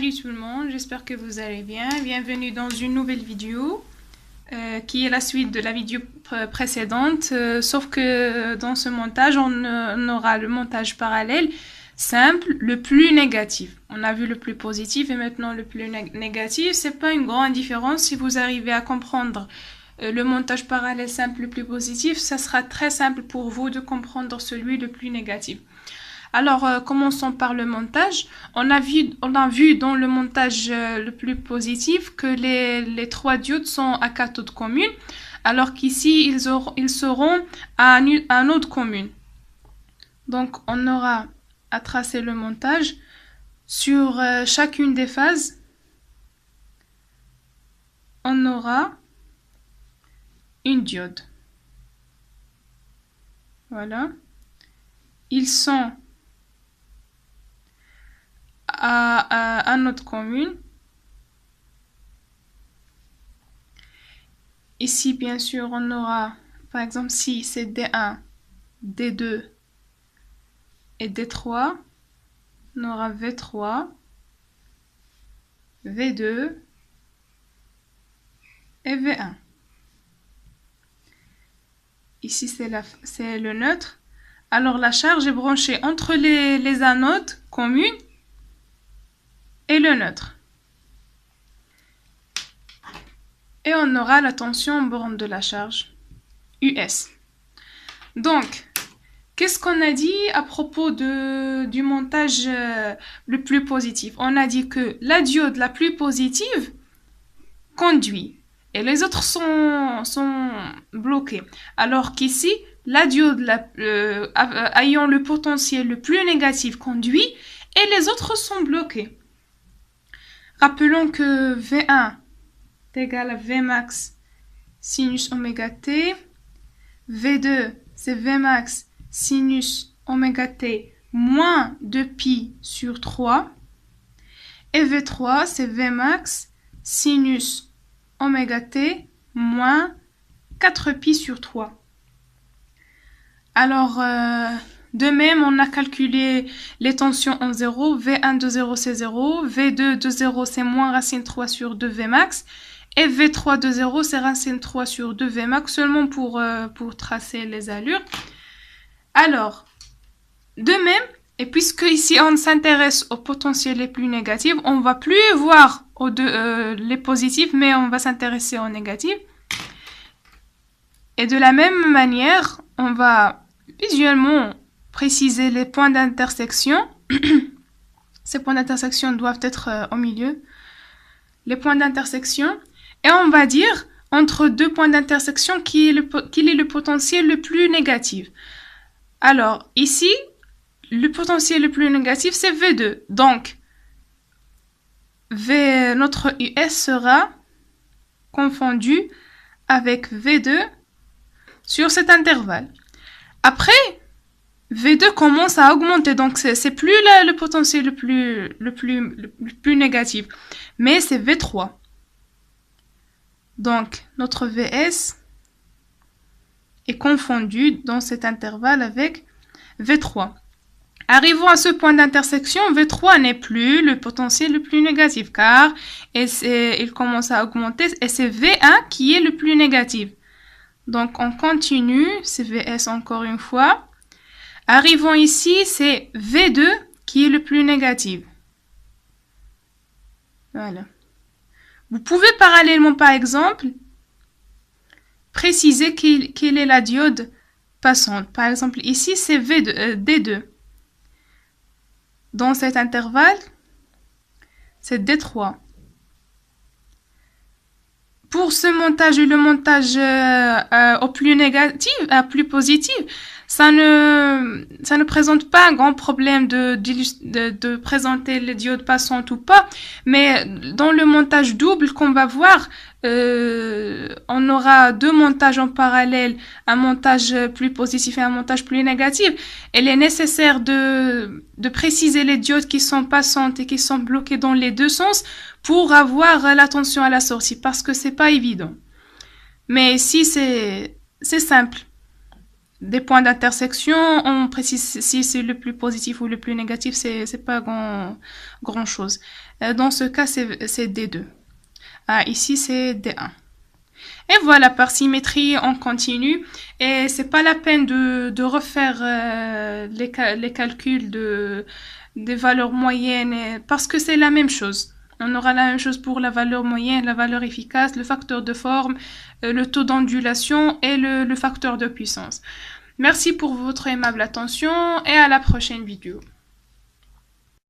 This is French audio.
Salut tout le monde, j'espère que vous allez bien. Bienvenue dans une nouvelle vidéo qui est la suite de la vidéo précédente. Sauf que dans ce montage, on aura le montage parallèle simple, le plus négatif. On a vu le plus positif et maintenant le plus négatif. C'est pas une grande différence. Si vous arrivez à comprendre le montage parallèle simple, le plus positif, ça sera très simple pour vous de comprendre celui le plus négatif. Alors, commençons par le montage. On a vu dans le montage le plus positif que les trois diodes sont à cathode commune, alors qu'ici, ils seront à anode commune. Donc, on aura à tracer le montage sur chacune des phases. On aura une diode. Voilà. Ils sont à anode commune. Ici, bien sûr, on aura, par exemple, si c'est D1, D2 et D3, on aura V3, V2 et V1. Ici, c'est le neutre. Alors, la charge est branchée entre les anodes communes et le neutre. Et on aura la tension en borne de la charge, US. Donc, qu'est-ce qu'on a dit à propos du montage le plus positif? On a dit que la diode la plus positive conduit et les autres sont bloqués. Alors qu'ici, la diode ayant le potentiel le plus négatif conduit et les autres sont bloqués. Rappelons que V1 est égal à Vmax sinus oméga t. V2, c'est Vmax sinus oméga t moins 2pi sur 3. Et V3, c'est Vmax sinus oméga t moins 4pi sur 3. Alors, de même, on a calculé les tensions en 0. V1 de 0, c'est 0. V2 de 0, c'est moins racine 3 sur 2 Vmax. Et V3 de 0, c'est racine 3 sur 2 Vmax, seulement pour tracer les allures. Alors, de même, et puisque ici on s'intéresse aux potentiels les plus négatifs, on va plus voir les positifs, mais on va s'intéresser aux négatifs. Et de la même manière, on va visuellement préciser les points d'intersection. Ces points d'intersection doivent être au milieu. Les points d'intersection. Et on va dire, entre deux points d'intersection, quel est le potentiel le plus négatif. Alors, ici, le potentiel le plus négatif, c'est V2. Donc, notre US sera confondu avec V2 sur cet intervalle. Après, V2 commence à augmenter, donc c'est plus le potentiel le plus négatif, mais c'est V3. Donc, notre VS est confondu dans cet intervalle avec V3. Arrivons à ce point d'intersection, V3 n'est plus le potentiel le plus négatif, car il commence à augmenter, et c'est V1 qui est le plus négatif. Donc, on continue, c'est VS encore une fois. Arrivons ici, c'est V2 qui est le plus négatif. Voilà. Vous pouvez parallèlement, par exemple, préciser quelle est la diode passante. Par exemple, ici, c'est D2. Dans cet intervalle, c'est D3. Pour ce montage et le montage au plus négatif, à plus positif, ça ne présente pas un grand problème de présenter les diodes passantes ou pas, mais dans le montage double qu'on va voir, on aura deux montages en parallèle, un montage plus positif et un montage plus négatif. Il est nécessaire de préciser les diodes qui sont passantes et qui sont bloquées dans les deux sens pour avoir la tension à la sortie, parce que c'est pas évident. Mais ici, c'est simple. des points d'intersection, on précise si c'est le plus positif ou le plus négatif, c'est pas grand chose. Dans ce cas, c'est D2. Ah, ici, c'est D1. Et voilà, par symétrie, on continue. Et c'est pas la peine de refaire les calculs des valeurs moyennes, parce que c'est la même chose. On aura la même chose pour la valeur moyenne, la valeur efficace, le facteur de forme, le taux d'ondulation et le facteur de puissance. Merci pour votre aimable attention et à la prochaine vidéo.